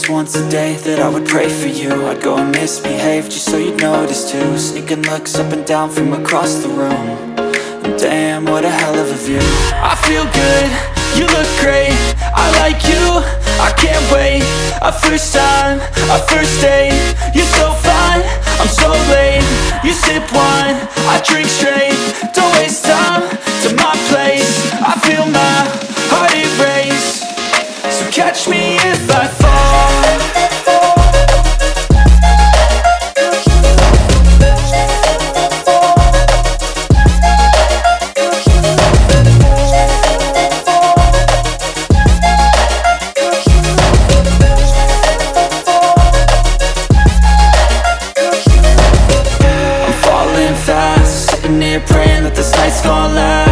least once a day that I would pray for you. I'd go and misbehave just so you'd notice too. Sneaking looks up and down from across the room. And damn, what a hell of a view. I feel good, you look great, I like you, I can't wait. A first time, a first date, you're so fine, I'm so late. You sip wine, I drink straight, don't waste time to my place. I feel my heart erase, so catch me if I fall. I'm falling fast, sitting here praying that this night's gonna last.